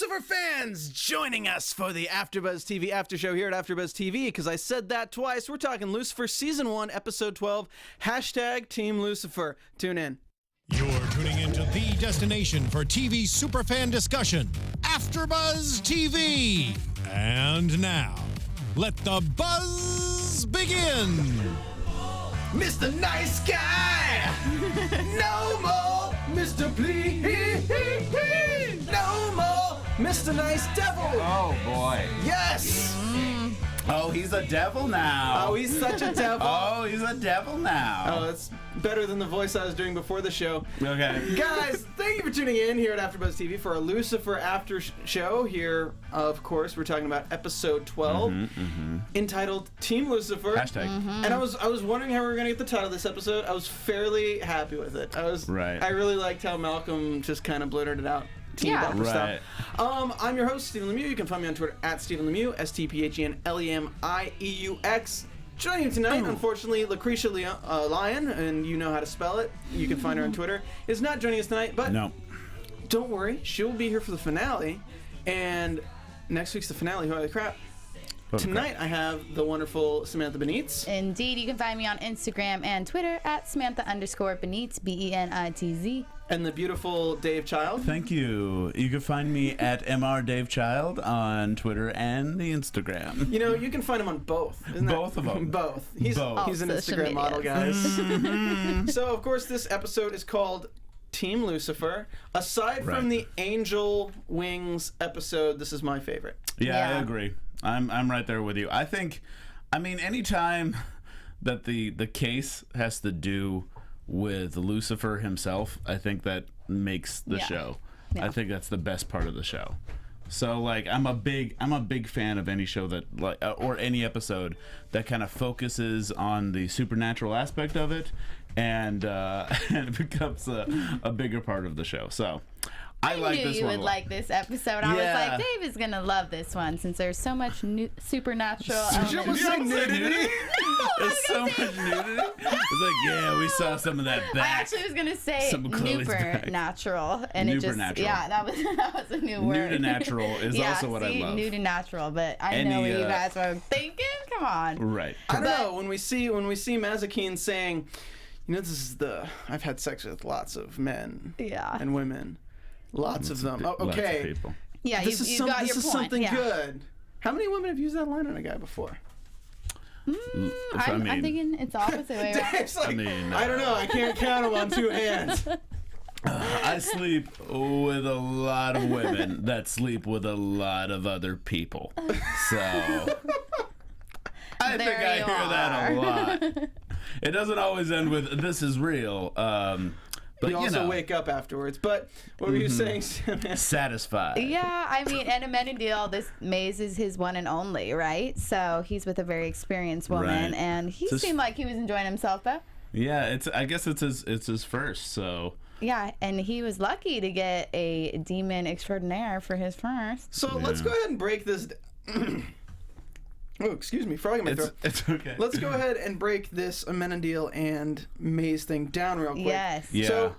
Lucifer fans joining us for the AFTERBUZZ TV after show here at AFTERBUZZ TV, because I said that twice. We're talking Lucifer Season 1, Episode 12, hashtag Team Lucifer. Tune in. You're tuning into the destination for TV superfan discussion, AFTERBUZZ TV. And now, let the buzz begin. Mr. Nice Guy! No more Mr. Please! No more Mr. Nice Devil! Oh, boy. Yes! Oh, he's a devil now. Oh, he's such a devil. Oh, he's a devil now. Oh, that's better than the voice I was doing before the show. Okay. Guys, thank you for tuning in here at AFTERBUZZ TV for a Lucifer after show. Here, of course, we're talking about episode 12, entitled Team Lucifer. Hashtag. And I was wondering how we were going to get the title of this episode. I was fairly happy with it. I really liked how Malcolm just kind of blurted it out. Right. I'm your host, Stephen Lemieux. You can find me on Twitter at Stephen Lemieux, STPHENLEMIEUX. Joining you tonight, unfortunately, Lucretia Lion, and you know how to spell it. You can find her on Twitter. Is not joining us tonight, but don't worry, she will be here for the finale. And next week's the finale. Holy crap! Tonight I have the wonderful Samantha Benitz. Indeed, you can find me on Instagram and Twitter at Samantha_Benitz, BENITZ. And the beautiful Dave Child. Thank you. You can find me at MrDaveChild on Twitter and the Instagram. You know, you can find him on both. Both of them. Both. He's an Instagram model, guys. So, of course, this episode is called Team Lucifer. Aside from the Angel Wings episode, this is my favorite. Yeah, I agree. I'm right there with you. I mean, anytime that the case has to do with Lucifer himself, I think that makes the show. I think that's the best part of the show. So like I'm a big fan of any show that or any episode that kind of focuses on the supernatural aspect of it, and it becomes a bigger part of the show. So I like knew this you one. would like this episode. I was like, Dave is gonna love this one since there's so much supernatural. Did you almost say nudity? There's so much nudity. It's like, yeah, we saw some of that back. I actually was gonna say supernatural, and it just that was a new word. Nudinatural is also what I love. Nudinatural, but I know what you guys were thinking. Come on. Right. I don't know, when we see Mazikeen saying, you know, this is I've had sex with lots of men and women. Lots of them. Oh, okay. Lots of people. Yeah, this you got your point. This is something good. How many women have used that line on a guy before? I'm thinking it's the opposite way around. I don't know. I can't count them on two hands. I sleep with a lot of women that sleep with a lot of other people. So I think I hear that a lot. It doesn't always end with "this is real." But you also wake up afterwards. But what were you saying, Sam? Satisfied. Yeah, I mean, and Amenadiel, this Maze is his one and only, right? So he's with a very experienced woman, and he seemed like he was enjoying himself, though. Yeah, I guess it's his first, so. Yeah, and he was lucky to get a demon extraordinaire for his first. So let's go ahead and break this. Oh, excuse me, frog in my throat. It's okay. Let's go ahead and break this Amenadiel and Maze thing down real quick. Yes. Yeah. So,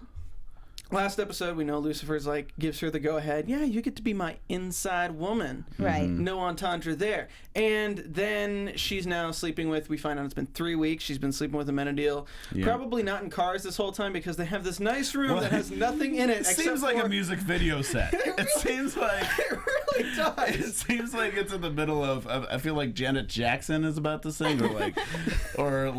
last episode, we know Lucifer's gives her the go-ahead. Yeah, you get to be my inside woman. Right. No entendre there. And then she's now sleeping with, we find out it's been 3 weeks, she's been sleeping with Amenadiel. Yeah. Probably not in cars this whole time because they have this nice room that has nothing in it. It seems like a music video set. It seems like... It really does. It seems like it's in the middle of I feel like Janet Jackson is about to sing, or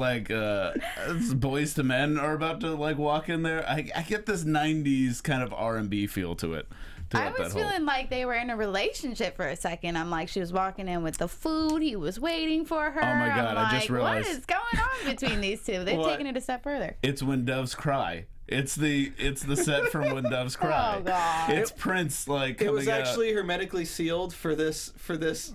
Boys to Men are about to walk in there. I get this 90s kind of R&B feel to it. I was feeling like they were in a relationship for a second. I'm like, she was walking in with the food. He was waiting for her. Oh my God, I just realized. What is going on between these two? They've taken it a step further. It's When Doves Cry. It's the set from When Doves Cry. Oh God! It's Prince It was actually hermetically sealed for this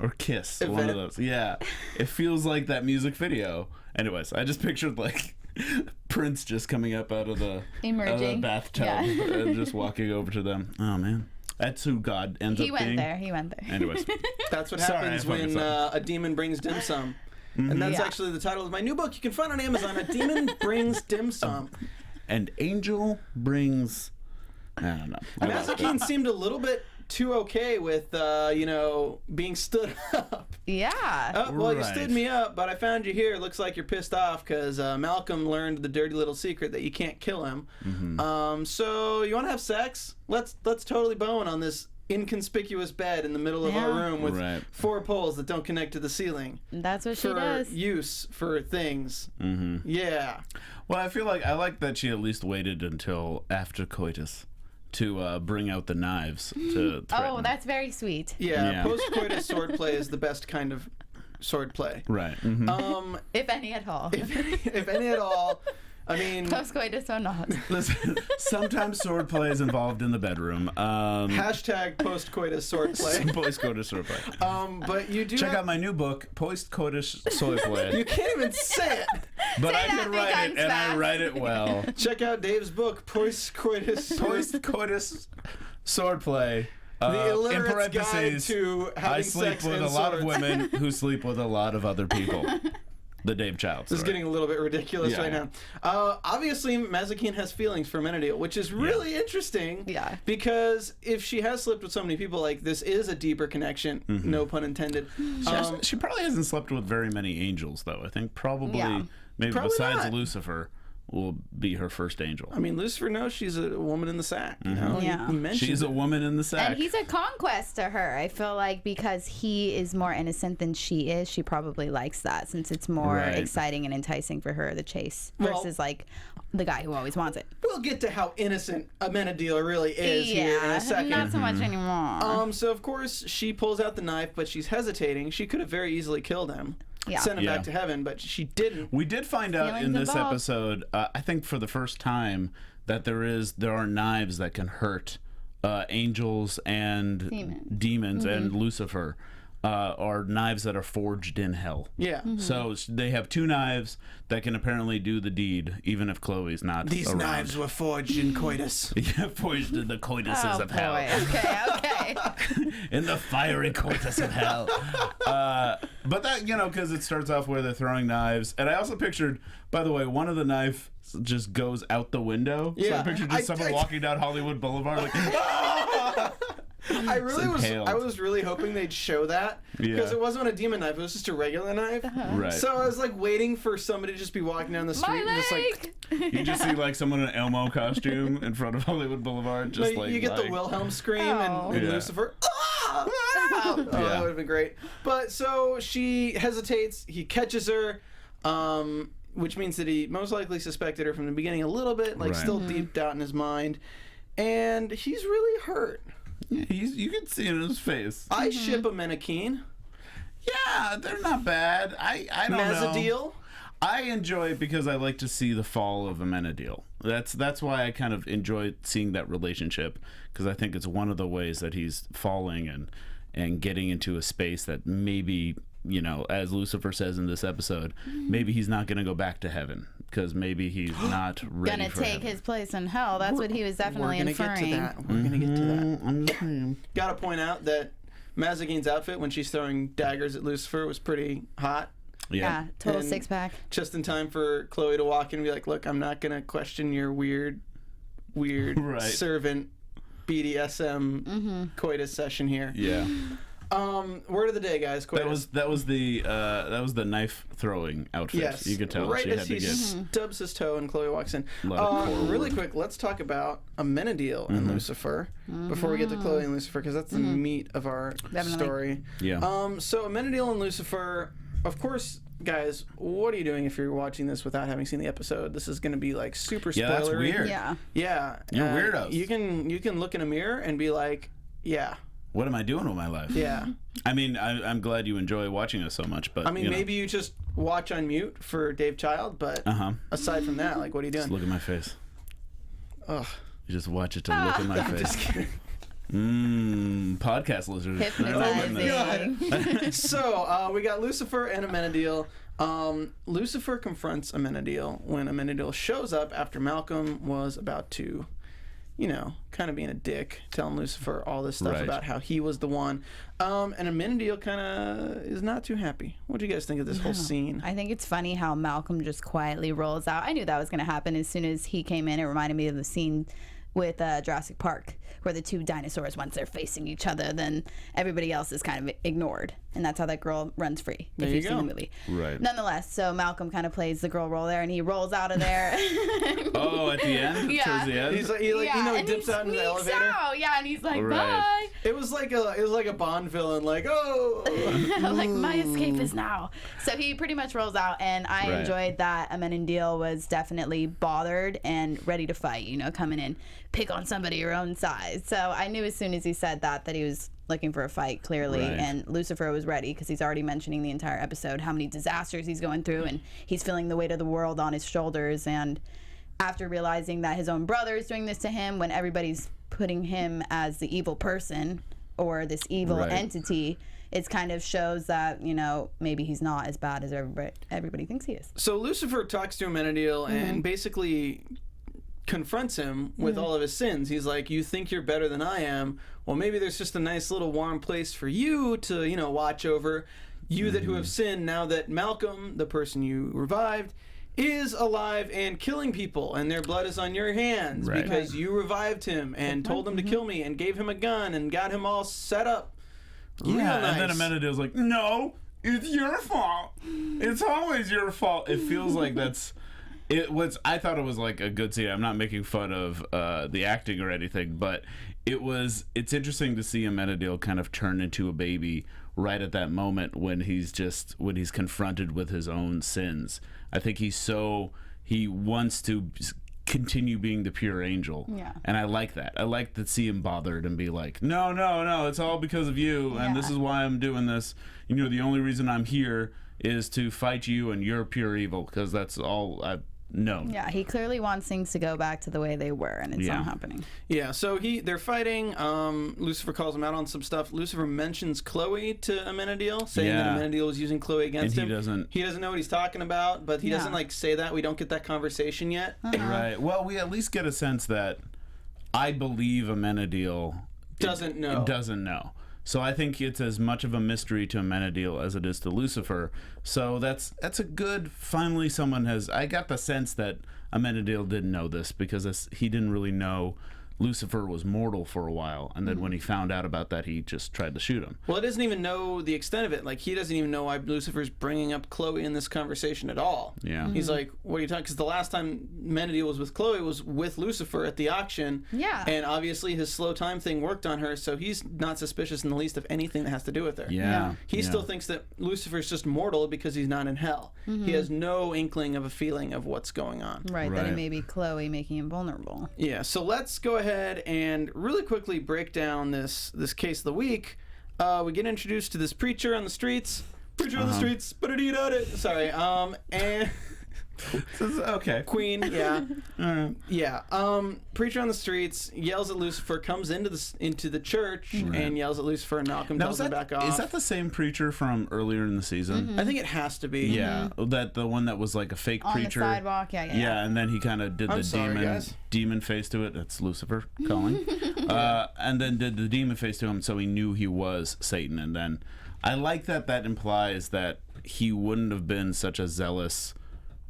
or Kiss event. One of those. Yeah, it feels like that music video. Anyways, I just pictured Prince just coming up out of the bathtub and just walking over to them. Oh man. That's who God ends up being. He went there. Anyways. That's what happens when a demon brings dim sum. And that's actually the title of my new book. You can find on Amazon. A Demon Brings Dim Sum. An angel brings... I don't know. Mazikeen seemed a little bit too okay with, you know, being stood up. Yeah. Well, you stood me up, but I found you here. Looks like you're pissed off because Malcolm learned the dirty little secret that you can't kill him. So you want to have sex? Let's totally bone on this inconspicuous bed in the middle of our room with 4 poles that don't connect to the ceiling. That's what she does. For use for things. Yeah. Well, I like that she at least waited until after coitus to bring out the knives to threaten. Oh, that's very sweet. Yeah. Post-coitus swordplay is the best kind of swordplay. Right. If any at all. If any at all. I mean, post-coitus or not. Listen, sometimes swordplay is involved in the bedroom. Hashtag post-coitus swordplay. Post-coitus swordplay. But you do check out my new book, Post-coitus swordplay. You can't even say it. But I can write it, and I write it well. Check out Dave's book, Post-coitus swordplay. The illiterate's in guide to having I sleep sex with and a lot of swords. women who sleep with a lot of other people. The Dave Child story. This is getting a little bit ridiculous right now. Obviously, Mazikeen has feelings for Amenadiel, which is really interesting. Yeah. Because if she has slept with so many people, like, this is a deeper connection, no pun intended. She probably hasn't slept with very many angels, though. I think maybe besides not. Lucifer will be her first angel. I mean, Lucifer knows she's a woman in the sack. You know? Yeah. He mentioned She's a it. woman in the sack. And he's a conquest to her. I feel like because he is more innocent than she is, she probably likes that since it's more exciting and enticing for her, the chase, versus like the guy who always wants it. We'll get to how innocent Amenadiel really is here in a second. Not so much anymore. So, of course, she pulls out the knife, but she's hesitating. She could have very easily killed him. Sent him back to heaven, but she didn't. We did find out in this episode, I think for the first time, that there are knives that can hurt angels and demons and Lucifer. Are knives that are forged in hell. Yeah. So they have 2 knives that can apparently do the deed, even if Chloe's not These around. knives were forged in coitus. Yeah, forged in the coituses of hell. Okay. In the fiery coitus of hell. But that, because it starts off where they're throwing knives. And I also pictured, by the way, one of the knives just goes out the window. Yeah. So I pictured just someone walking down Hollywood Boulevard like... I was really hoping they'd show that because it wasn't a demon knife; it was just a regular knife. Right. So I was like waiting for somebody to just be walking down the street and just like you just see like somen in an Elmo costume in front of Hollywood Boulevard, just like you get the Wilhelm scream and Lucifer. That would have been great. But so she hesitates. He catches her. Which means that he most likely suspected her from the beginning a little bit, like still deep out in his mind, and he's really hurt. Yeah, you can see it in his face. I ship a Mazikeen. Yeah, they're not bad. I don't know. I enjoy it because I like to see the fall of Amenadiel. That's why I kind of enjoy seeing that relationship, because I think it's one of the ways that he's falling and getting into a space that maybe, as Lucifer says in this episode, maybe he's not going to go back to heaven because maybe he's not ready gonna for take heaven. his place in hell. That's what he was definitely inferring. We're gonna get to that. Gotta point out that Mazikeen's outfit when she's throwing daggers at Lucifer was pretty hot. Yeah, total And 6-pack. Just in time for Chloe to walk in and be like, "Look, I'm not gonna question your weird servant BDSM coitus session here." Yeah. Word of the day, guys. Coitus. That was the knife throwing outfit. Yes, You could tell right she as had to he get stubs his toe and Chloe walks in. Really Really quick, let's talk about Amenadiel and Lucifer before we get to Chloe and Lucifer, because that's the meat of our story. Yeah. So Amenadiel and Lucifer, of course, guys. What are you doing if you're watching this without having seen the episode? This is going to be like super spoilery. Yeah, that's weird. Yeah. You're weirdos. You can look in a mirror and be like, yeah. What am I doing with my life? Yeah. I mean, I'm glad you enjoy watching us so much, but I mean, maybe you just watch on mute for Dave Child, but aside from that, like, what are you doing? Just look at my face. Ugh. You just watch it to look at my face. Just kidding. Podcast listeners. Hypnotizing. So we got Lucifer and Amenadiel. Lucifer confronts Amenadiel when Amenadiel shows up after Malcolm was about to, kind of being a dick, telling Lucifer all this stuff about how he was the one. And Amenadiel kind of is not too happy. What do you guys think of this whole scene? I think it's funny how Malcolm just quietly rolls out. I knew that was going to happen as soon as he came in. It reminded me of the scene with Jurassic Park, where the two dinosaurs, once they're facing each other, then everybody else is kind of ignored. And that's how that girl runs free, if you've seen the movie. Right. Nonetheless, so Malcolm kind of plays the girl role there, and he rolls out of there. Oh, at the end? Yeah. Towards the end? He's like, he dips out into the elevator. Yeah, and he's like, Right. bye. It was like a Bond villain, like, oh. Like, my escape is now. So he pretty much rolls out, and I enjoyed that Amenadiel was definitely bothered and ready to fight, coming in, pick on somebody your own size. So I knew as soon as he said that he was looking for a fight, clearly. Right. And Lucifer was ready, because he's already mentioning the entire episode how many disasters he's going through, and he's feeling the weight of the world on his shoulders. And after realizing that his own brother is doing this to him, when everybody's putting him as the evil person or this evil entity, it kind of shows that, maybe he's not as bad as everybody thinks he is. So Lucifer talks to Amenadiel and basically confronts him with all of his sins. He's like, you think you're better than I am? Well, maybe there's just a nice little warm place for you to, watch over. You that who have sinned, now that Malcolm, the person you revived, is alive and killing people, and their blood is on your hands because you revived him and told him to kill me and gave him a gun and got him all set up. Real nice. And then Amenadiel's like, no, it's your fault. It's always your fault. It feels like that's... I thought it was like a good scene. I'm not making fun of the acting or anything, but it's interesting to see Amenadiel kind of turn into a baby right at that moment when he's confronted with his own sins. I think he wants to continue being the pure angel. Yeah. And I like that. I like to see him bothered and be like, no, it's all because of you, and this is why I'm doing this. The only reason I'm here is to fight you, and you're pure evil, because that's all I've known. Yeah, he clearly wants things to go back to the way they were, and it's not happening. Yeah, so they're fighting. Lucifer calls him out on some stuff. Lucifer mentions Chloe to Amenadiel, saying that Amenadiel was using Chloe against him. He doesn't know what he's talking about, but he doesn't say that. We don't get that conversation yet. Right. Well, we at least get a sense that I believe Amenadiel doesn't know. So I think it's as much of a mystery to Amenadiel as it is to Lucifer. So that's a good. Finally, someone has. I got the sense that Amenadiel didn't know this, because he didn't really know Lucifer was mortal for a while, and then when he found out about that, he just tried to shoot him. Well, he doesn't even know the extent of it. Like, he doesn't even know why Lucifer's bringing up Chloe in this conversation at all. Yeah. He's like, what are you talking? Because the last time Amenadiel was with Chloe was with Lucifer at the auction. Yeah. And obviously his slow time thing worked on her, so he's not suspicious in the least of anything that has to do with her. Yeah. He still thinks that Lucifer's just mortal because he's not in hell. He has no inkling of a feeling of what's going on. Right. That it may be Chloe making him vulnerable. Yeah, so let's go ahead and really quickly break down this case of the week. We get introduced to this preacher on the streets. Preacher on the streets, but it sorry. And okay. Queen, preacher on the streets yells at Lucifer, comes into the church and yells at Lucifer, and Malcolm tells him back off. Is that the same preacher from earlier in the season? I think it has to be. Yeah, that the one that was like a fake on preacher on the sidewalk. Yeah, and then he kind of did demon face to it. That's Lucifer calling. And then did the demon face to him, so he knew he was Satan. And then I like that implies that he wouldn't have been such a zealous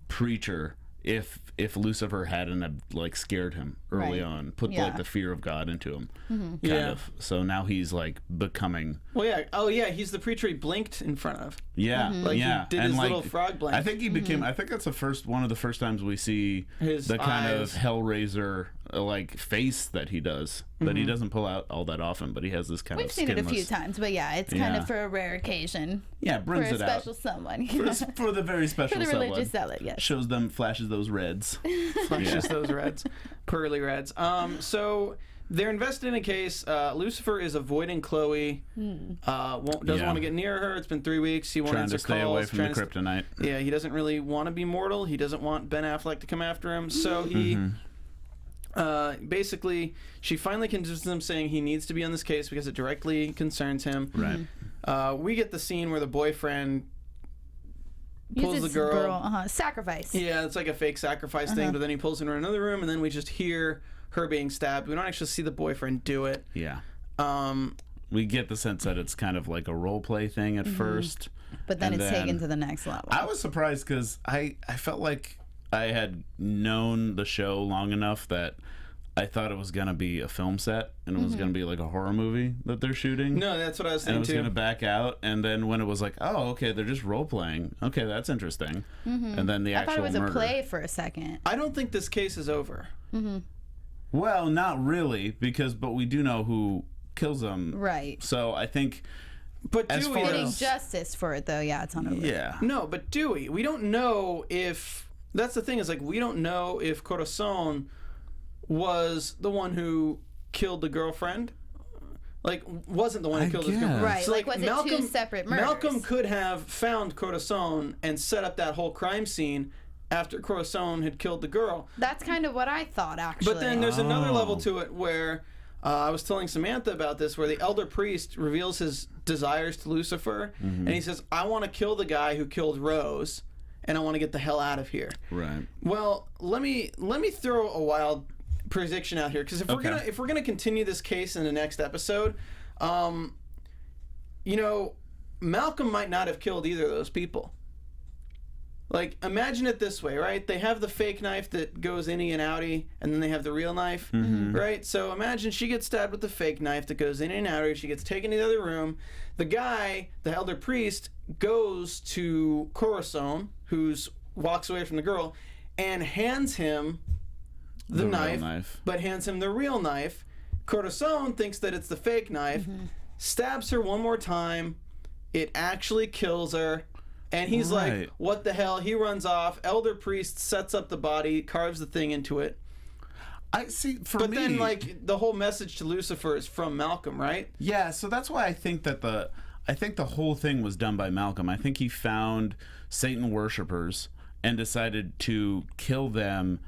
preacher if Lucifer hadn't scared him early on, put the fear of God into him, kind of. So now he's becoming. Well, he's the preacher he blinked in front of. Yeah, he did his little frog blink. I think he became. I think that's one of the first times we see the kind of Hellraiser face that he does. That he doesn't pull out all that often, but he has this kind of skinless. We've seen it a few times, but it's kind of for a rare occasion. Yeah, brings it out. For a special someone. For the very special someone. For the religious someone. zealot, yes. Shows them, flashes those reds. Flashes those reds. Pearly reds. So they're invested in a case. Lucifer is avoiding Chloe. Doesn't want to get near her. It's been 3 weeks. He won't answer calls. Trying to stay away from the kryptonite. Yeah, he doesn't really want to be mortal. He doesn't want Ben Affleck to come after him. So he... basically, she finally convinces him, saying he needs to be on this case because it directly concerns him. Right. We get the scene where the boyfriend pulls the girl. Sacrifice. Yeah, it's like a fake sacrifice thing, but then he pulls her in another room, and then we just hear her being stabbed. We don't actually see the boyfriend do it. Yeah. We get the sense that it's kind of like a role play thing at first. But then it's taken to the next level. I was surprised because I felt like I had known the show long enough that I thought it was gonna be a film set and it was gonna be like a horror movie that they're shooting. No, that's what I was And thinking it was too. gonna back out, and then when it was like, oh, okay, they're just role playing. Okay, that's interesting. And then the I actual thought it was murder. a play for a second. I don't think this case is over. Well, not really, but we do know who kills them. Right. So I think, But As do far we? Getting as- justice for it, though, yeah, it's not over. yeah. No, but do we? We don't know if. That's the thing, is like, we don't know if Corazon was the one who killed the girlfriend. Like, wasn't the one who I killed his guess. girlfriend. Right, So, like, was it two separate murders? Malcolm could have found Corazon and set up that whole crime scene after Corazon had killed the girl. That's kind of what I thought, actually. But then there's another level to it where I was telling Samantha about this, where the elder priest reveals his desires to Lucifer, and he says, I want to kill the guy who killed Rose, and I want to get the hell out of here. Right. Well, let me throw a wild prediction out here, because if we're gonna continue this case in the next episode, Malcolm might not have killed either of those people. Like, imagine it this way, right? They have the fake knife that goes innie and outie, and then they have the real knife, right? So imagine she gets stabbed with the fake knife that goes in and outie. She gets taken to the other room. The guy, the elder priest, goes to Corazon, who's walks away from the girl, and hands him the real knife, but hands him the real knife. Corazon thinks that it's the fake knife, stabs her one more time. It actually kills her. And he's like, what the hell? He runs off. Elder priest sets up the body, carves the thing into it. I see. But then, like, the whole message to Lucifer is from Malcolm, right? Yeah, so that's why I think that the whole thing was done by Malcolm. I think he found Satan worshippers and decided to kill them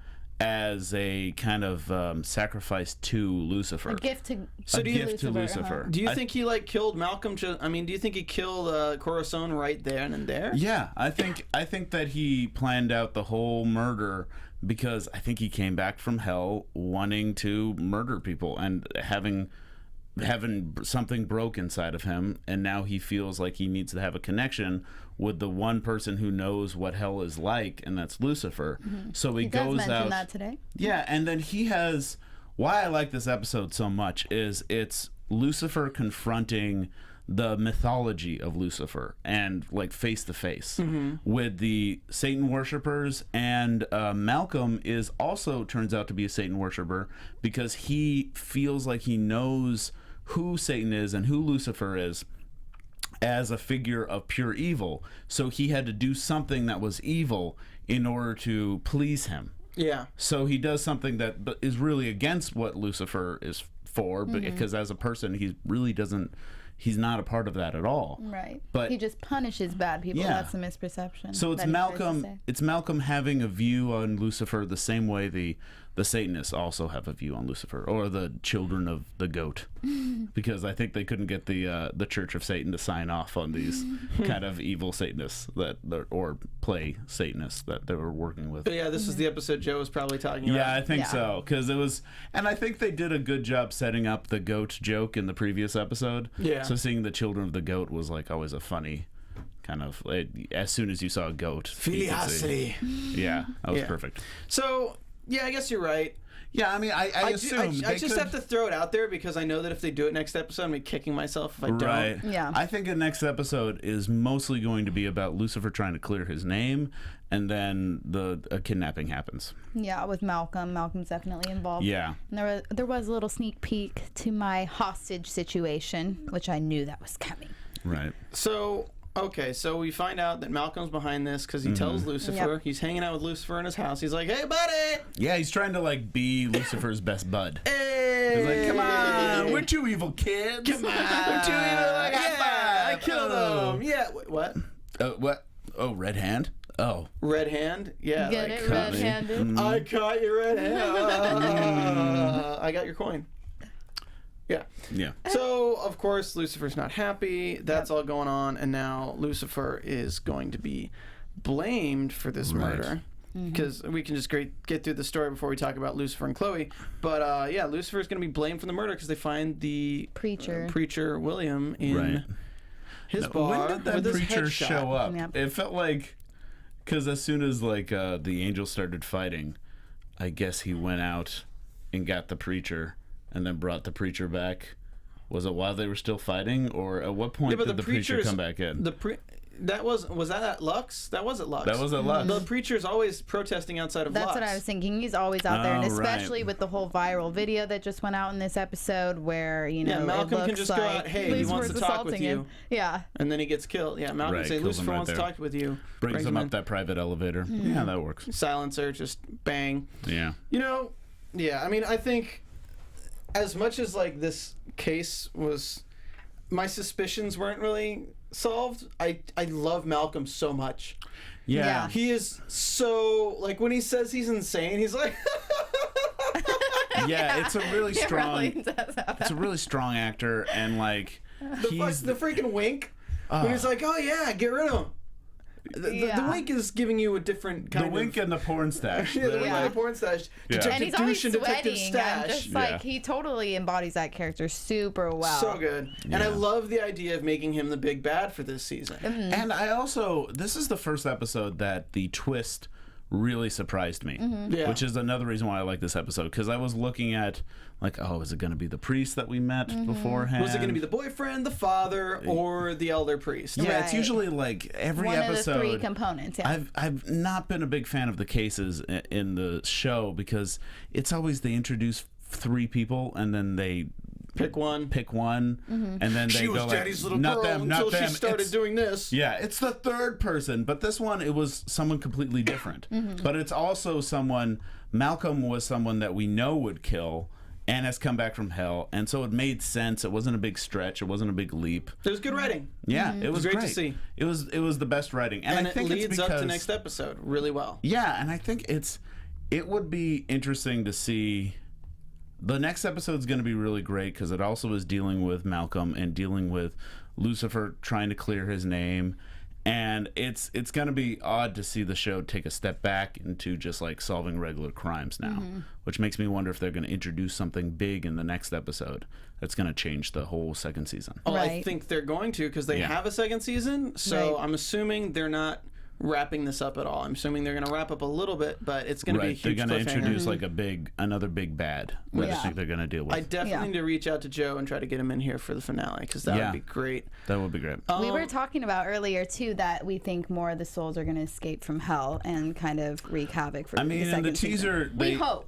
as a kind of sacrifice to Lucifer. A gift to Lucifer. Do you think he killed Malcolm? Do you think he killed Corazon right there and there? Yeah, I think that he planned out the whole murder because I think he came back from hell wanting to murder people and having something broke inside of him, and now he feels like he needs to have a connection with the one person who knows what hell is like, and that's Lucifer. So he goes does mention out. that today. Yeah, and then he has. Why I like this episode so much is it's Lucifer confronting the mythology of Lucifer and like face to face with the Satan worshippers, and Malcolm is also turns out to be a Satan worshipper because he feels like he knows who Satan is and who Lucifer is as a figure of pure evil. So he had to do something that was evil in order to please him. Yeah. So he does something that is really against what Lucifer is for, because as a person, he's not a part of that at all. Right. But he just punishes bad people. Yeah. That's the misperception. So it's that he tries to Malcolm. say. It's Malcolm having a view on Lucifer the same way the Satanists also have a view on Lucifer, or the children of the goat, because I think they couldn't get the Church of Satan to sign off on these kind of evil Satanists or play Satanists that they were working with. But yeah, this is the episode Joe was probably talking about. Yeah, I think Yeah. so, because it was, and I think they did a good job setting up the goat joke in the previous episode. Yeah. So seeing the children of the goat was like always a funny kind of. As soon as you saw a goat, you could see- Filiosity. Yeah, that was Yeah. perfect. So, yeah, I guess you're right. Yeah, I mean, I assume I just have to throw it out there because I know that if they do it next episode, I'm going to be kicking myself if I don't. Right. Yeah. I think the next episode is mostly going to be about Lucifer trying to clear his name, and then a kidnapping happens. Yeah, with Malcolm. Malcolm's definitely involved. Yeah. And there was a little sneak peek to my hostage situation, which I knew that was coming. Right. So, okay, so we find out that Malcolm's behind this because he tells Lucifer. Yep. He's hanging out with Lucifer in his house. He's like, hey, buddy! Yeah, he's trying to be Lucifer's best bud. Hey! He's like, come on, we're two evil kids. Come on! We're two evil. Like, I killed him! Yeah, wait, what? What? Oh, red hand? Oh. Red hand? Yeah. Get it red-handed? I caught your red hand. I got your coin. Yeah. Yeah. So, of course, Lucifer's not happy. That's all going on. And now Lucifer is going to be blamed for this murder. Because we can just get through the story before we talk about Lucifer and Chloe. But, yeah, Lucifer's going to be blamed for the murder because they find the preacher William in his bar. When did that with his preacher headshot. show up? Yep. It felt like, because as soon as the angels started fighting, I guess he went out and got the preacher and then brought the preacher back? Was it while they were still fighting, or at what point did the preacher come back in? Was that at Lux? That was at Lux. That was at Lux. The preacher's always protesting outside of Lux. That's what I was thinking. He's always out there, and especially with the whole viral video that just went out in this episode, where Malcolm can just go out. Hey, he wants to talk with you. Yeah. And then he gets killed. Yeah, Malcolm can say Lucifer wants to talk with you. Brings him up that private elevator. Mm-hmm. Yeah, that works. Silencer, just bang. Yeah. I mean, I think as much as like this case was, my suspicions weren't really solved. I love Malcolm so much. Yeah. He is so, like, when he says he's insane, he's like yeah, it's a really strong really it's a really strong actor, and like the freaking wink when he's like, oh yeah, get rid of him. The wink is giving you a different kind of... The wink and the porn stash. Yeah, the wink and the porn stash. Detective and he's always douche and Detective sweating. Stash. I'm just like, he totally embodies that character super well. So good. Yeah. And I love the idea of making him the big bad for this season. Mm-hmm. And I also... This is the first episode that the twist really surprised me. Mm-hmm. Yeah. Which is another reason why I like this episode. Because I was looking at, like, oh, is it going to be the priest that we met beforehand? Was it going to be the boyfriend, the father, or the elder priest? Yeah, it's usually like every episode. One of the 3 components, yeah. I've not been a big fan of the cases in the show, because it's always they introduce 3 people and then they pick one, and then they go like, Daddy's little not girl them, not until them. she started doing this. Yeah, it's the 3rd person, but this one, it was someone completely different. But it's also someone, Malcolm was someone that we know would kill and has come back from hell, and so it made sense. It wasn't a big stretch. It wasn't a big leap. It was good writing. Yeah, it was great to see. It was the best writing, and I think it leads it's because, up to next episode really well. Yeah, and I think it would be interesting to see. The next episode is going to be really great because it also is dealing with Malcolm and dealing with Lucifer trying to clear his name, and it's going to be odd to see the show take a step back into just like solving regular crimes now, which makes me wonder if they're going to introduce something big in the next episode that's going to change the whole 2nd season. Oh, I think they're going to, because they have a 2nd season, so I'm assuming they're not wrapping this up at all. I'm assuming they're going to wrap up a little bit, but it's going to be a huge cliffhanger. They're going to introduce like another big bad that I think they're going to deal with. I definitely need to reach out to Joe and try to get him in here for the finale, because that would be great. That would be great. We were talking about earlier too that we think more of the souls are going to escape from hell and kind of wreak havoc for the second season. In the teaser, we hope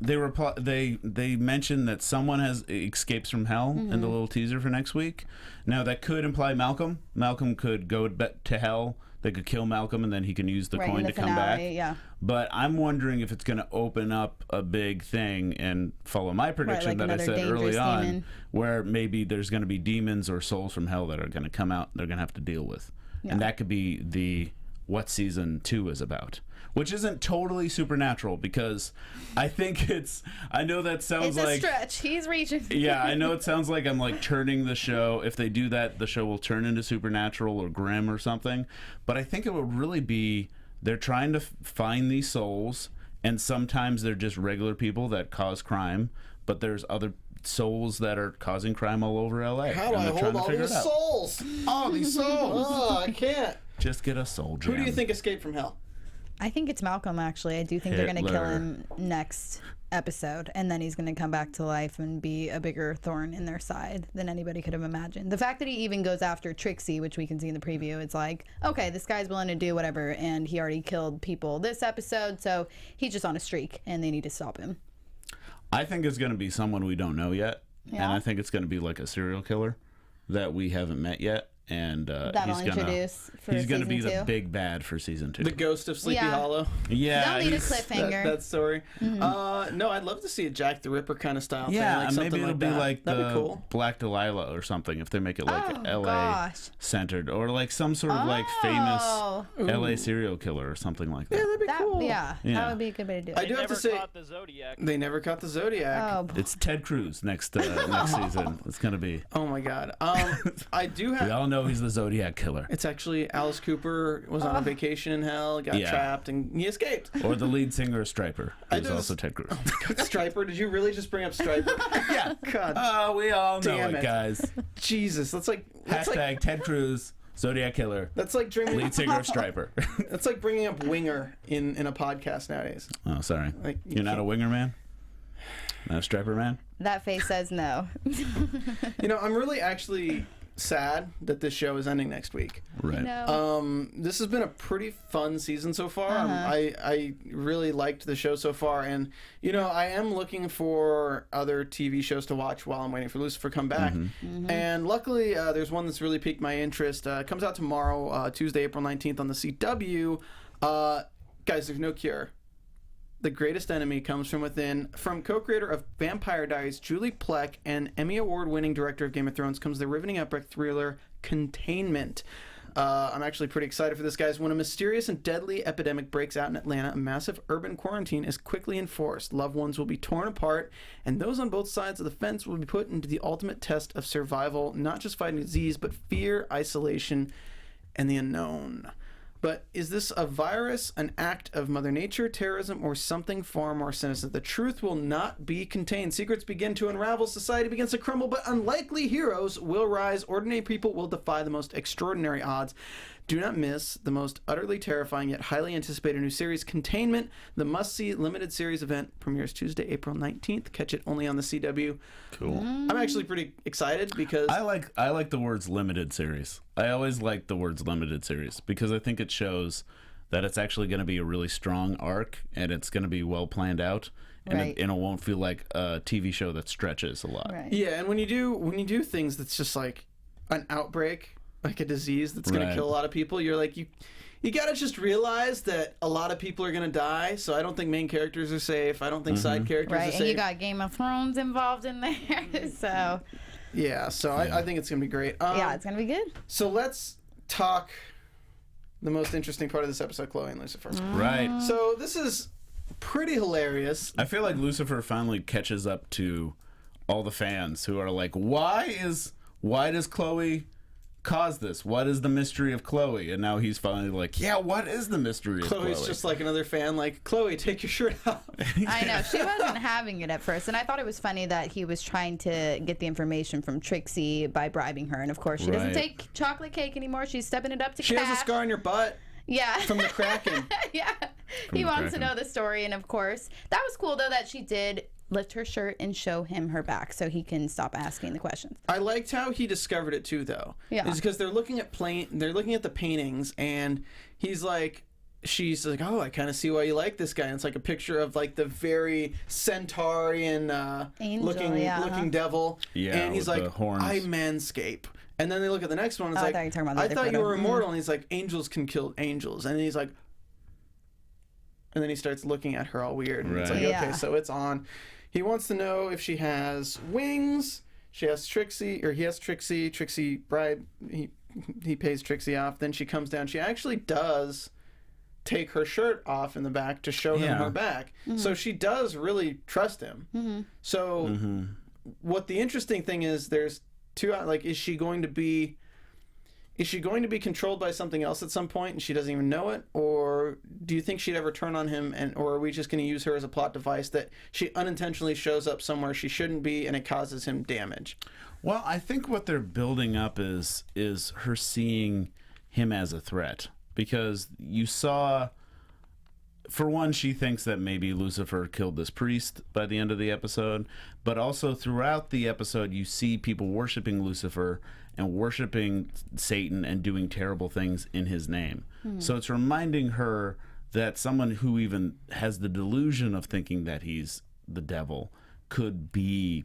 they mentioned that someone escapes from hell in the little teaser for next week. Now that could imply Malcolm. Malcolm could go to hell. They could kill Malcolm, and then he can use the coin to come back. Yeah. But I'm wondering if it's going to open up a big thing and follow my prediction that I said early on, where maybe there's going to be demons or souls from hell that are going to come out and they're going to have to deal with. Yeah. And that could be what season 2 is about. Which isn't totally supernatural, because I think I know that sounds like... It's a stretch. He's reaching. Yeah, I know it sounds like I'm like turning the show. If they do that, the show will turn into supernatural or grim or something. But I think it would really be, they're trying to find these souls, and sometimes they're just regular people that cause crime, but there's other souls that are causing crime all over LA. How do I hold all these souls? All these souls! Oh, I can't. Just get a soul jam. Who do you think escaped from hell? I think it's Malcolm, actually. I do think they're going to kill him next episode, and then he's going to come back to life and be a bigger thorn in their side than anybody could have imagined. The fact that he even goes after Trixie, which we can see in the preview, it's like, okay, this guy's willing to do whatever, and he already killed people this episode, so he's just on a streak, and they need to stop him. I think it's going to be someone we don't know yet, yeah. And I think it's going to be like a serial killer that we haven't met yet. And he's gonna be the big bad for season 2. The ghost of Sleepy Hollow. Yeah, they'll need a cliffhanger. That story. No, I'd love to see a Jack the Ripper kind of style. Yeah, thing, like maybe it'll be like That'd the be cool. Black Delilah or something, if they make it like LA centered, or like some sort of like famous LA serial killer or something like that. Yeah, that'd be cool. Yeah, that would be a good way to do it. I do have to say, caught the Zodiac. They never caught the Zodiac. Oh, it's Ted Cruz next season. It's gonna be. Oh my God. I do have. We all know he's the Zodiac killer. It's actually Alice Cooper was on a vacation in hell, got trapped, and he escaped. Or the lead singer of Striper, who's also Ted Cruz. Striper? Did you really just bring up Striper? Yeah. God. Oh, we all know it, guys. Jesus, that's like hashtag Ted Cruz, Zodiac killer. That's like lead singer of Striper. That's like bringing up Winger in a podcast nowadays. Oh, sorry. You're not a Winger man? No strapper man? That face says no. You know, I'm really actually sad that this show is ending next week. Right. This has been a pretty fun season so far. I really liked the show so far, and you know, I am looking for other TV shows to watch while I'm waiting for Lucifer to come back. And luckily, there's one that's really piqued my interest. It comes out tomorrow, Tuesday, April 19th on the CW. Guys, there's no cure. The Greatest Enemy comes from within. From co-creator of Vampire Diaries, Julie Plec, and Emmy Award-winning director of Game of Thrones comes the riveting epic thriller Containment. I'm actually pretty excited for this, guys. When a mysterious and deadly epidemic breaks out in Atlanta, a massive urban quarantine is quickly enforced. Loved ones will be torn apart, and those on both sides of the fence will be put into the ultimate test of survival, not just fighting disease, but fear, isolation, and the unknown. But is this a virus, an act of Mother Nature, terrorism, or something far more sinister? The truth will not be contained. Secrets begin to unravel. Society begins to crumble, but unlikely heroes will rise. Ordinary people will defy the most extraordinary odds. Do not miss the most utterly terrifying yet highly anticipated new series, Containment. The must-see limited series event premieres Tuesday, April 19th. Catch it only on the CW. Cool. I'm actually pretty excited because I like the words limited series. I always like the words limited series because I think it shows that it's actually going to be a really strong arc and it's going to be well planned out. And, Right. it won't feel like a TV show that stretches a lot. Right. yeah, and when you do things that's just like an outbreak, like a disease that's going Right. to kill a lot of people, you're like, you got to just realize that a lot of people are going to die, so I don't think main characters are safe. I don't think side characters are Right, safe. and you got Game of Thrones involved in there, so yeah, so I think it's going to be great. yeah, it's gonna be good. So let's talk the most interesting part of this episode, Chloe and Lucifer. Right. So this is pretty hilarious. I feel like Lucifer finally catches up to all the fans who are like, why does Chloe cause this? What is the mystery of Chloe? And now he's finally like, yeah, what is the mystery of Chloe? Chloe's just like another fan, like, Chloe, take your shirt off. I know, she wasn't having it at first, and I thought it was funny that he was trying to get the information from Trixie by bribing her, and of course she doesn't Right. take chocolate cake anymore. She's stepping it up to She cash. has a scar on your butt Yeah. from the Kraken. Yeah. He the wants to Kraken. know the story, and of course, that was cool though that she did lift her shirt and show him her back so he can stop asking the questions. I liked how he discovered it too, though. Yeah. It's because they're looking at the paintings, and she's like, oh, I kind of see why you like this guy. And it's like a picture of like the very centaurian Angel, looking devil. Yeah, and he's with like, the horns. I manscape. And then they look at the next one. It's Oh, I like, thought you were talking about the I other thought you photo. were immortal. And he's like, angels can kill angels. And then he's like, and then he starts looking at her all weird. And it's Right. like, Yeah. okay, so it's on. He wants to know if she has wings. She has Trixie, or he has Trixie. Trixie bribe. He pays Trixie off. Then she comes down. She actually does take her shirt off in the back to show him Yeah. her back. So she does really trust him. So what the interesting thing is, there's two. Like, is she going to be controlled by something else at some point and she doesn't even know it? Or do you think she'd ever turn on him, or are we just going to use her as a plot device that she unintentionally shows up somewhere she shouldn't be and it causes him damage? Well, I think what they're building up is her seeing him as a threat, because you saw, for one, she thinks that maybe Lucifer killed this priest by the end of the episode, but also throughout the episode you see people worshiping Lucifer and worshiping Satan and doing terrible things in his name. So it's reminding her that someone who even has the delusion of thinking that he's the devil could be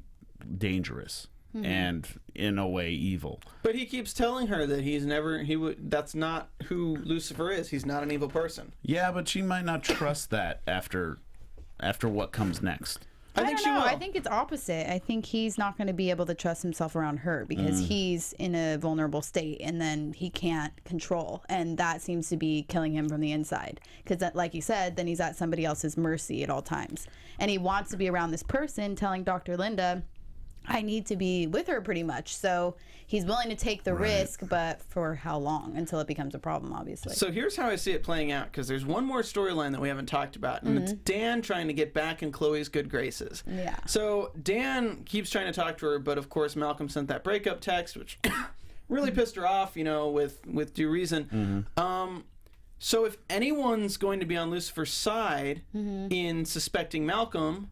dangerous and in a way evil. But he keeps telling her that that's not who Lucifer is. He's not an evil person. Yeah, but she might not trust that after what comes next. I think don't she know. will. I think it's opposite. I think he's not going to be able to trust himself around her because he's in a vulnerable state, and then he can't control, and that seems to be killing him from the inside. Because, like you said, then he's at somebody else's mercy at all times, and he wants to be around this person, telling Dr. Linda, I need to be with her pretty much. So he's willing to take the risk, but for how long? Until it becomes a problem, obviously. So here's how I see it playing out, because there's one more storyline that we haven't talked about, and it's Dan trying to get back in Chloe's good graces. Yeah. So Dan keeps trying to talk to her, but of course Malcolm sent that breakup text, which really pissed her off, with due reason. So if anyone's going to be on Lucifer's side in suspecting Malcolm,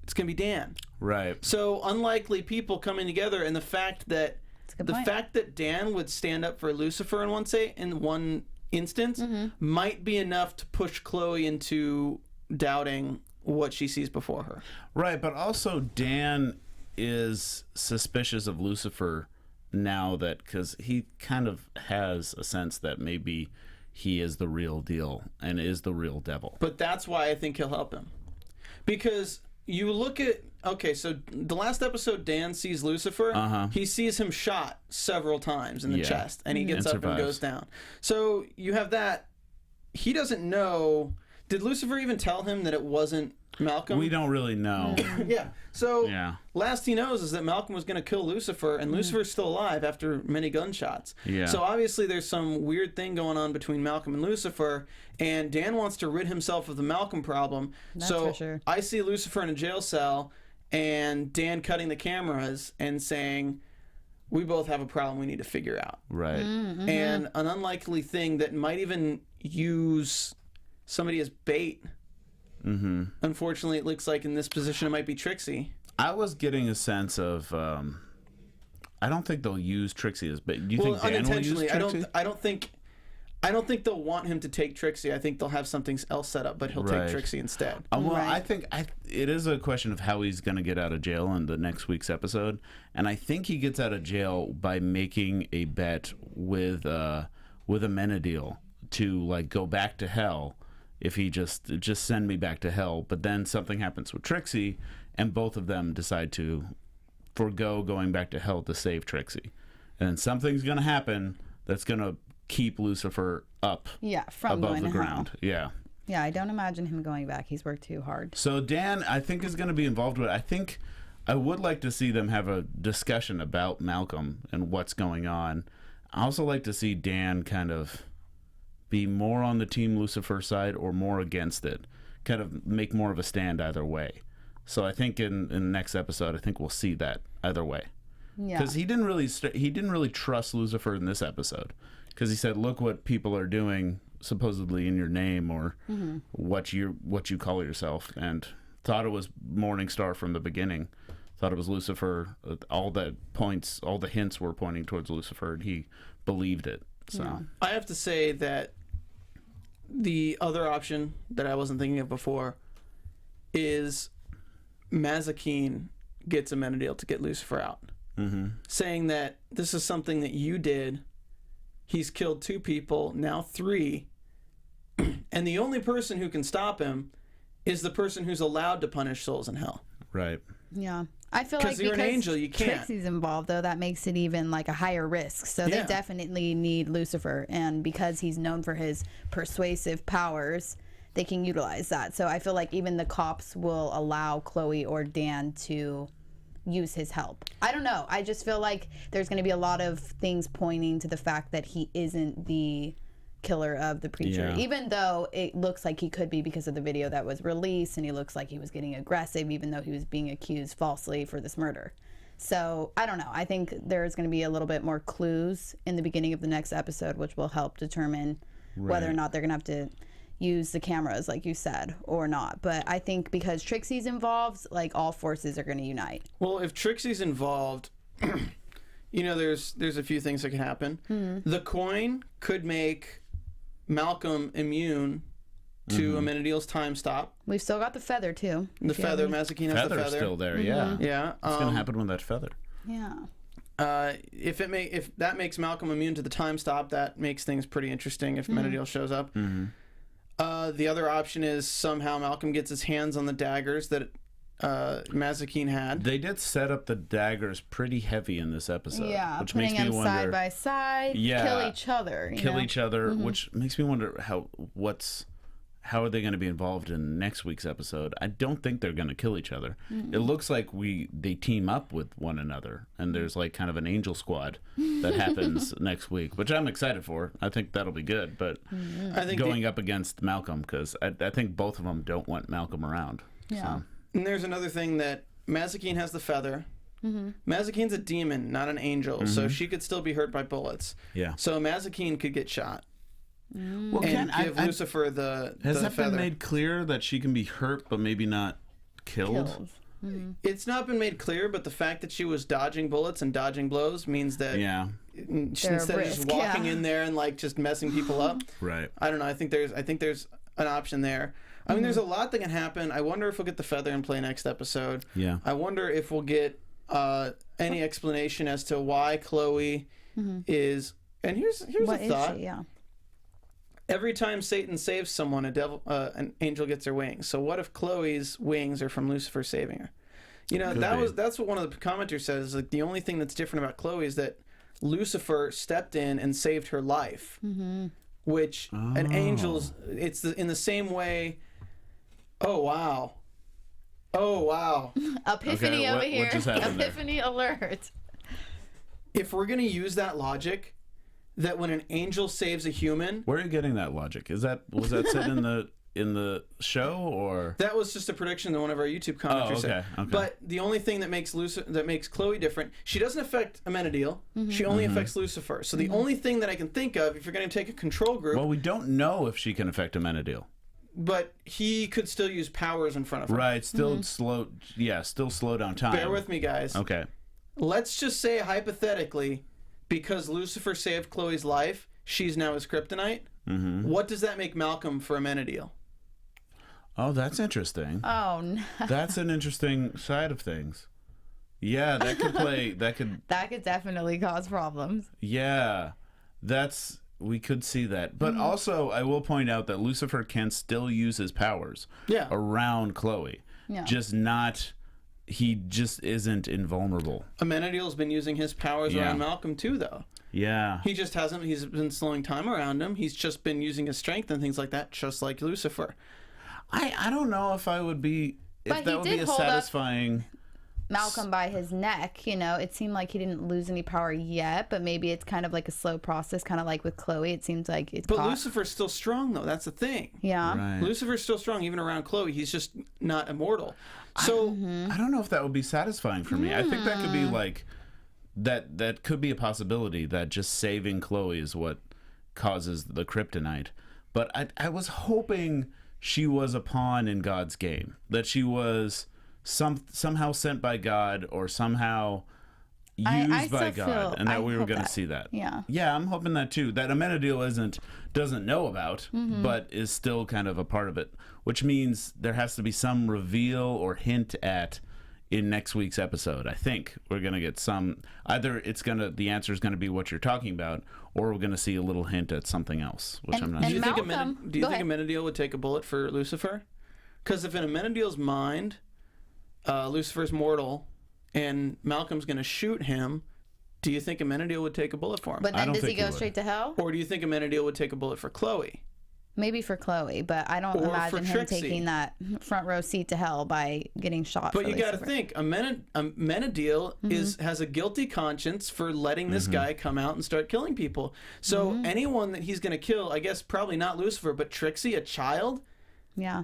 it's going to be Dan. Right. So unlikely people coming together, and the fact that Dan would stand up for Lucifer in one instance might be enough to push Chloe into doubting what she sees before her. Right, but also Dan is suspicious of Lucifer now because he kind of has a sense that maybe he is the real deal and is the real devil. But that's why I think he'll help him. Because you look at, so the last episode, Dan sees Lucifer. He sees him shot several times in the chest, and he gets up and goes down. So you have that. He doesn't know. Did Lucifer even tell him that it wasn't Malcolm? We don't really know. So last he knows is that Malcolm was going to kill Lucifer, and Lucifer's still alive after many gunshots. So obviously there's some weird thing going on between Malcolm and Lucifer, and Dan wants to rid himself of the Malcolm problem. That's for sure. I see Lucifer in a jail cell, and Dan cutting the cameras and saying, we both have a problem we need to figure out. Right. And an unlikely thing that might even use somebody as bait. Unfortunately, it looks like in this position it might be Trixie. I was getting a sense of I don't think they'll use Trixie as bait. Do you think Dan will use Trixie? I don't think they'll want him to take Trixie. I think they'll have something else set up, but he'll take Trixie instead. Well, I think it is a question of how he's going to get out of jail in the next week's episode, and I think he gets out of jail by making a bet with Amenadiel to like go back to hell. If he just send me back to hell, but then something happens with Trixie, and both of them decide to forego going back to hell to save Trixie, and something's going to happen that's going to keep Lucifer up, from above going the to ground. Hell. I don't imagine him going back. He's worked too hard. So Dan, I think, is going to be involved with it. I think I would like to see them have a discussion about Malcolm and what's going on. I also like to see Dan kind of be more on the Team Lucifer side or more against it, kind of make more of a stand either way. So I think in the next episode, I think we'll see that either way. Because he didn't really trust Lucifer in this episode, because he said, "Look what people are doing, supposedly in your name or what you call yourself," and thought it was Morningstar from the beginning. Thought it was Lucifer. All the hints were pointing towards Lucifer, and he believed it. So I have to say that the other option that I wasn't thinking of before is Mazikeen gets Amenadiel to get Lucifer out. Saying that this is something that you did. He's killed 2 people, now 3. And the only person who can stop him is the person who's allowed to punish souls in hell. Right. Yeah. I feel like you're an angel, you can't. Trixie's involved, though, that makes it even like a higher risk. So they definitely need Lucifer, and because he's known for his persuasive powers, they can utilize that. So I feel like even the cops will allow Chloe or Dan to use his help. I don't know. I just feel like there's going to be a lot of things pointing to the fact that he isn't the killer of the preacher, even though it looks like he could be because of the video that was released, and he looks like he was getting aggressive even though he was being accused falsely for this murder. So I don't know. I think there's going to be a little bit more clues in the beginning of the next episode, which will help determine whether or not they're going to have to use the cameras like you said or not. But I think because Trixie's involved, like, all forces are going to unite. Well, if Trixie's involved, there's a few things that can happen. The coin could make Malcolm immune to Amenadiel's time stop. We've still got the feather too. The feather, Mazikeen has the feather. Feather's still there, yeah. What's going to happen with that feather? If that makes Malcolm immune to the time stop, that makes things pretty interesting if Amenadiel shows up. The other option is somehow Malcolm gets his hands on the daggers that Mazikeen had. They did set up the daggers pretty heavy in this episode. Yeah, which putting makes me them wonder, side by side, kill each other. Each other, which makes me wonder how are they going to be involved in next week's episode? I don't think they're going to kill each other. It looks like they team up with one another, and there's like kind of an angel squad that happens next week, which I'm excited for. I think that'll be good, but I think going up against Malcolm, because I think both of them don't want Malcolm around. Yeah. So. And there's another thing that Mazikeen has the feather. Mazikeen's a demon, not an angel, so she could still be hurt by bullets. Yeah. So Mazikeen could get shot. Well, and give Lucifer the has that feather. been made clear that she can be hurt but maybe not killed? it's not been made clear, but the fact that she was dodging bullets and dodging blows means that instead of just walking in there and like just messing people up. Right. I don't know. I think there's an option there. I mean, there's a lot that can happen. I wonder if we'll get the feather in play next episode. Yeah. I wonder if we'll get any explanation as to why Chloe is. And here's a thought. Every time Satan saves someone, an angel gets their wings. So what if Chloe's wings are from Lucifer saving her? You know, that's what one of the commenters says. Like, the only thing that's different about Chloe is that Lucifer stepped in and saved her life, which an angel's. It's in the same way. Oh wow! Epiphany over here! Epiphany alert! If we're gonna use that logic, that when an angel saves a human, where are you getting that logic? Was that said in the show, or that was just a prediction that one of our YouTube commenters said. Okay. But the only thing that makes Chloe different, she doesn't affect Amenadiel. She only affects Lucifer. So the only thing that I can think of, if you're going to take a control group, well, we don't know if she can affect Amenadiel. But he could still use powers in front of her. Right. Still slow down time. Bear with me, guys. Okay. Let's just say hypothetically, because Lucifer saved Chloe's life, she's now his kryptonite. What does that make Malcolm for Amenadiel? Oh, that's interesting. Oh, no. That's an interesting side of things. Yeah, that could play. That could definitely cause problems. Yeah, we could see that. But also, I will point out that Lucifer can still use his powers around Chloe. Yeah. He just isn't invulnerable. Amenadiel's been using his powers around Malcolm too, though. Yeah. He just hasn't. He's been slowing time around him. He's just been using his strength and things like that, just like Lucifer. I don't know if I would be. If that would be a satisfying. Malcolm by his neck, you know, it seemed like he didn't lose any power yet, but maybe it's kind of like a slow process, kind of like with Chloe. It seems like it's. But Lucifer's still strong, though. That's the thing. Yeah. Right. Lucifer's still strong, even around Chloe. He's just not immortal. So I don't know if that would be satisfying for me. I think that could be like that could be a possibility, that just saving Chloe is what causes the kryptonite. But I was hoping she was a pawn in God's game, that she was somehow sent by God or somehow used by God, and that we were going to see that. Yeah, I'm hoping that too. That Amenadiel doesn't know about, but is still kind of a part of it, which means there has to be some reveal or hint at in next week's episode. I think we're going to get some. Either the answer is going to be what you're talking about, or we're going to see a little hint at something else, which I'm not sure. Do you think Amenadiel would take a bullet for Lucifer? Because if in Amenadiel's mind, Lucifer's mortal, and Malcolm's going to shoot him, do you think Amenadiel would take a bullet for him? But then does he go straight to hell? Or do you think Amenadiel would take a bullet for Chloe? Maybe for Chloe, but I don't imagine him taking that front row seat to hell by getting shot. But you got to think, Amenadiel has a guilty conscience for letting this guy come out and start killing people. So anyone that he's going to kill, I guess probably not Lucifer, but Trixie, a child. Yeah.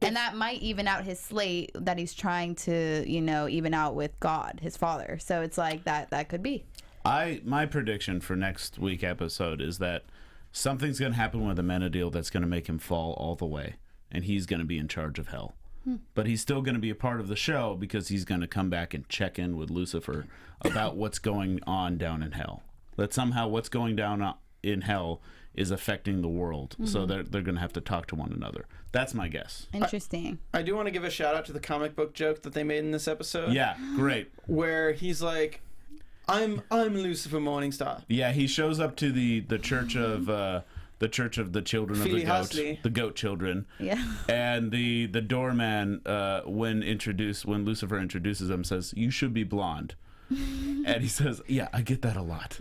And that might even out his slate that he's trying to, even out with God, his father. So it's like that could be. My prediction for next week episode is that something's going to happen with Amenadiel that's going to make him fall all the way, and he's going to be in charge of hell. But he's still going to be a part of the show because he's going to come back and check in with Lucifer about what's going on down in hell. That somehow what's going down in hell is affecting the world, so they're going to have to talk to one another. That's my guess. Interesting. I do want to give a shout out to the comic book joke that they made in this episode. Yeah, great. Where he's like, I'm Lucifer Morningstar. Yeah, he shows up to the church of the children of the goat, the goat children. Yeah. And the doorman, when Lucifer introduces him, says, "You should be blonde." And he says, "Yeah, I get that a lot."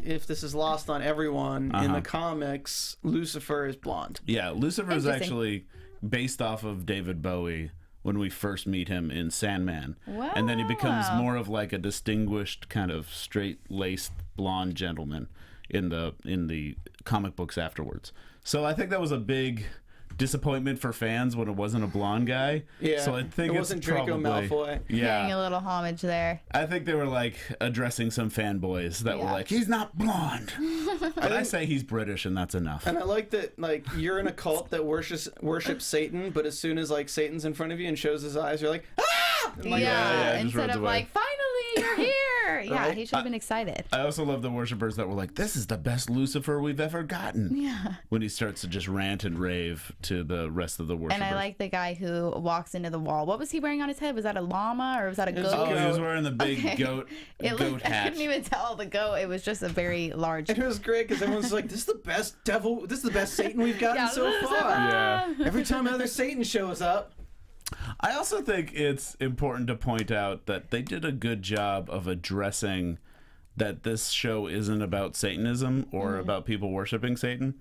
If this is lost on everyone, in the comics, Lucifer is blonde. Yeah, Lucifer is actually based off of David Bowie when we first meet him in Sandman. Wow. And then he becomes more of like a distinguished kind of straight-laced blonde gentleman in the comic books afterwards. So I think that was a big disappointment for fans when it wasn't a blonde guy. Yeah, so I think it wasn't Draco Malfoy. Yeah, getting a little homage there. I think they were like addressing some fanboys that were like, "He's not blonde," but I say he's British, and that's enough. And I like that, like, you're in a cult that worships Satan, but as soon as like Satan's in front of you and shows his eyes, you're like, "Ah!" Yeah, just instead runs of away. like, finally, you're here. Yeah, Right? he should have been excited. I also love the worshippers that were like, this is the best Lucifer we've ever gotten. Yeah. When he starts to just rant and rave to the rest of the worshippers. And I like the guy who walks into the wall. What was he wearing on his head? Was that a llama or was that a goat? Oh, he was wearing the big goat I hat. couldn't even tell the goat. It was just a very large. And it was great because everyone's like, this is the best devil, this is the best Satan we've gotten so far. Yeah. Every time another Satan shows up. I also think it's important to point out that they did a good job of addressing that this show isn't about Satanism or about people worshiping Satan.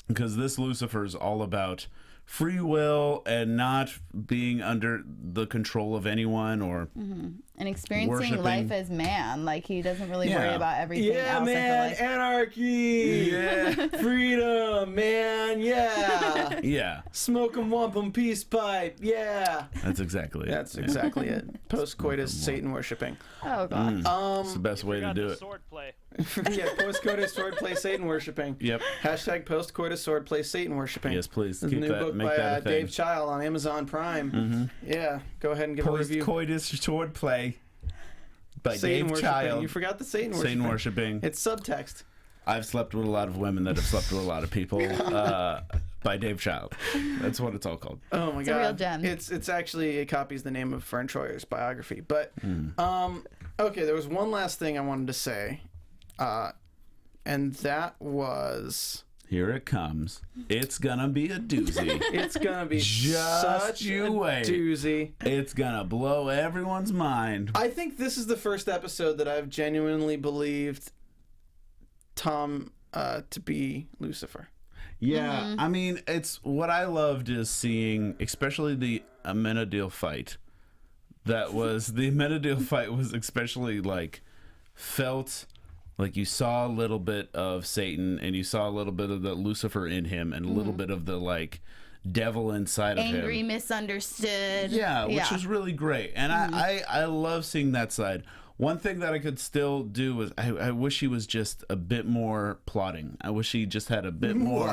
Because this Lucifer is all about free will and not being under the control of anyone or and experiencing worshiping. life as man. Like, he doesn't really worry about everything Yeah, else. man, I feel like. anarchy. Yeah. Freedom, man, yeah. Yeah, Smoke 'em, wump 'em, peace pipe, yeah. that's exactly it. That's exactly it. Post-coitus Satan worshipping. Oh, God. It's the best way to Forgot do the it. swordplay. Yeah, post-coitus swordplay Satan worshipping. Yep. Hashtag post-coitus swordplay Satan worshipping. Yes, please There's a keep new that. book Make by that a thing. Dave Child on Amazon Prime. Yeah, go ahead and give a review. Post-coitus swordplay by Satan Dave worshipping. Child. You forgot the Satan worshipping. Satan worshipping. It's subtext. I've slept with a lot of women that have slept with a lot of people. By Dave Child. That's what it's all called. Oh my It's god, a real gem. It's actually, it copies the name of Fern Troyer's biography. But okay, there was one last thing I wanted to say, and that was Here it comes. It's gonna be a doozy. it's gonna be Just such you a wait. doozy. It's gonna blow everyone's mind. I think this is the first episode that I've genuinely believed Tom to be Lucifer. Yeah, I mean, it's what I loved is seeing, especially the Amenadiel fight. That was the Amenadiel fight was especially like felt like you saw a little bit of Satan and you saw a little bit of the Lucifer in him and a little bit of the like devil inside of him. Angry, misunderstood. Yeah, which is really great, and I love seeing that side. One thing that I could still do was I wish he was just a bit more plotting. I wish he just had a bit more.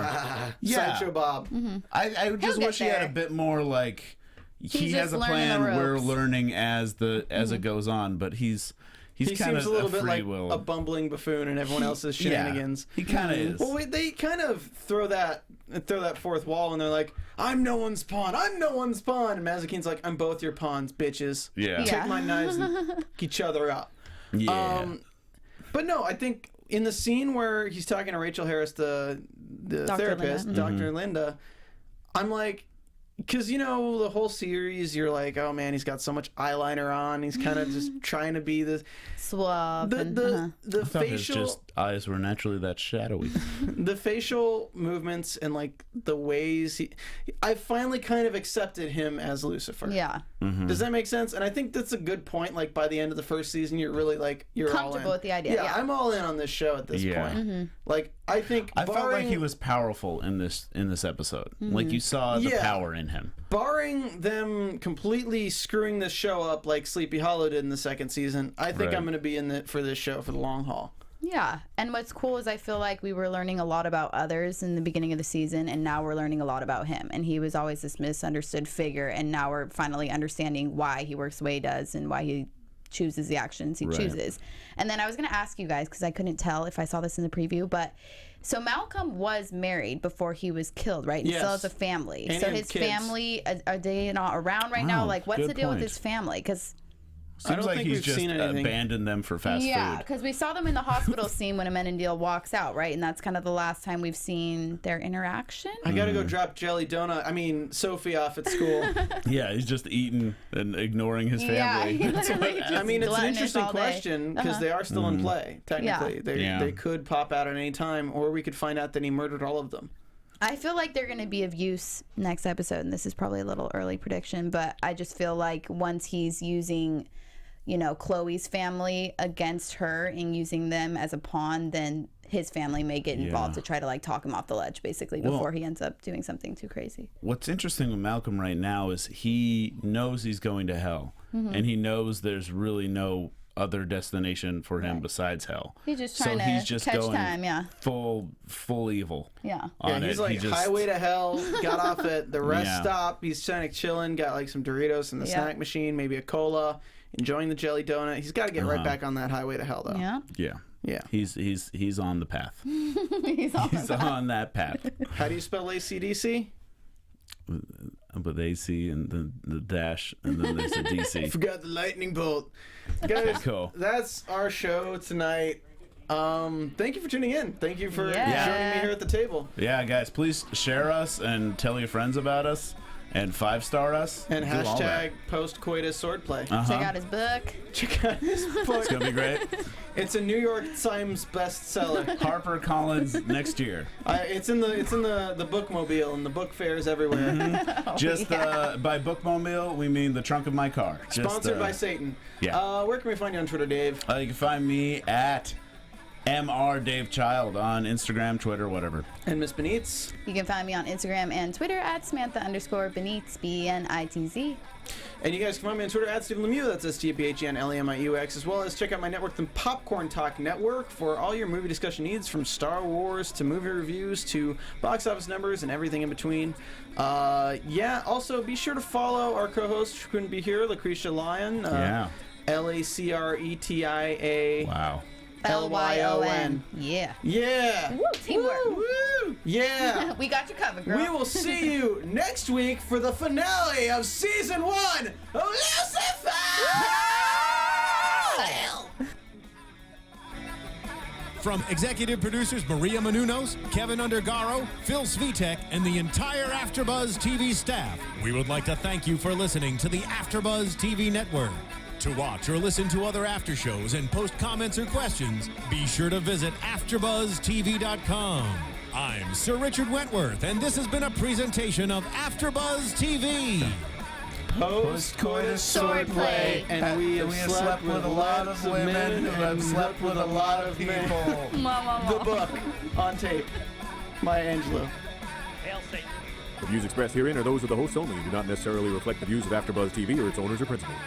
Sideshow Bob. I just get wish he had a there. bit more like he He's has just a learning plan. the We're ropes. learning as it goes on, but he's He kind seems of a little free bit like will. a bumbling buffoon in everyone else's shenanigans. Yeah, he kind of is. Well, wait, they kind of throw that fourth wall, and they're like, "I'm no one's pawn. I'm no one's pawn." And Mazikeen's like, "I'm both your pawns, bitches. Yeah. Take my knives and hook each other up." Yeah. But no, I think in the scene where he's talking to Rachel Harris, the Dr. therapist, Linda. Dr. Linda, I'm like, because the whole series, you're like, oh man, he's got so much eyeliner on. He's kind of just trying to be the Suave. the I thought his facial just eyes were naturally that shadowy. the facial movements and like the ways I finally kind of accepted him as Lucifer. Yeah. Does that make sense? And I think that's a good point. Like by the end of the first season, you're really like you're all in. Comfortable with the idea, yeah. I'm all in on this show at this Yeah. point. Like I think I felt like barring, he was powerful in this episode. Like you saw the Yeah. power in him. barring them completely screwing this show up like Sleepy Hollow did in the second season. I think Right. I'm going to be in it for this show for the long haul. Yeah. And what's cool is I feel like we were learning a lot about others in the beginning of the season, and now we're learning a lot about him. And he was always this misunderstood figure, and now we're finally understanding why he works the way he does and why he chooses the actions he chooses. And then I was going to ask you guys, because I couldn't tell if I saw this in the preview, but so Malcolm was married before he was killed, right? And Yes. still has a family. And so he his had kids. family, are they not around right now? Oh, Like, what's good the deal with point. his family? Because Seems don't like think he's we've just seen anything. abandoned them for fast yeah, food. because we saw them in the hospital scene when Amenadiel walks out, right? And that's kind of the last time we've seen their interaction. I got to go drop Sophie off at school. Yeah, he's just eating and ignoring his Yeah, family. he That's literally what- just I mean, it's an gluttonous interesting all day. question because they are still in play, technically. Yeah. They could pop out at any time, or we could find out that he murdered all of them. I feel like they're going to be of use next episode, and this is probably a little early prediction, but I just feel like once he's using, Chloe's family against her and using them as a pawn, then his family may get involved to try to like talk him off the ledge, basically, before he ends up doing something too crazy. What's interesting with Malcolm right now is he knows he's going to hell, and he knows there's really no other destination for him besides hell. He's just trying to catch time, yeah. Full evil. Yeah. He's like highway to hell, got off at the rest stop. He's kind of chilling, got like some Doritos in the snack machine, maybe a cola, enjoying the jelly donut. He's got to get right back on that highway to hell, though. Yeah. Yeah. Yeah. He's on the path. He's on that path. How do you spell ACDC? With AC and the dash, and then there's a DC. Forgot the lightning bolt. Guys, cool. That's our show tonight. Thank you for tuning in. Thank you for joining me here at the table. Yeah, guys, please share us and tell your friends about us. And 5-star us. And hashtag post-coitus swordplay. Check out his book. Check out his book. It's going to be great. It's a New York Times bestseller. HarperCollins next year. It's in the bookmobile and the book fairs everywhere. Mm-hmm. By bookmobile, we mean the trunk of my car. Sponsored by Satan. Yeah. Where can we find you on Twitter, Dave? You can find me at Mr. Dave Child on Instagram, Twitter, whatever. And Miss Benitz? You can find me on Instagram and Twitter at Samantha_Benitz, BENITZ. And you guys can find me on Twitter at Stephen Lemieux, that's STPHENLEMIUX, as well as check out my network, the Popcorn Talk Network, for all your movie discussion needs, from Star Wars to movie reviews to box office numbers and everything in between. Also be sure to follow our co-host who couldn't be here, Lesley-Ann. LACRETIA. Wow. LYON. Yeah. Yeah. Woo, teamwork. Woo. Yeah. We got you covered, girl. We will see you next week for the finale of season 1 of Lucifer. From executive producers Maria Menounos, Kevin Undergaro, Phil Svitek, and the entire AfterBuzz TV staff, we would like to thank you for listening to the AfterBuzz TV network. To watch or listen to other after shows and post comments or questions, be sure to visit AfterBuzzTV.com. I'm Sir Richard Wentworth, and this has been a presentation of AfterBuzz TV. Post-coitus swordplay, and we have slept with a lot of women who have slept with a lot of people. The book on tape. Maya Angelou. Hail Satan. The views expressed herein are those of the hosts only and do not necessarily reflect the views of AfterBuzz TV or its owners or principals.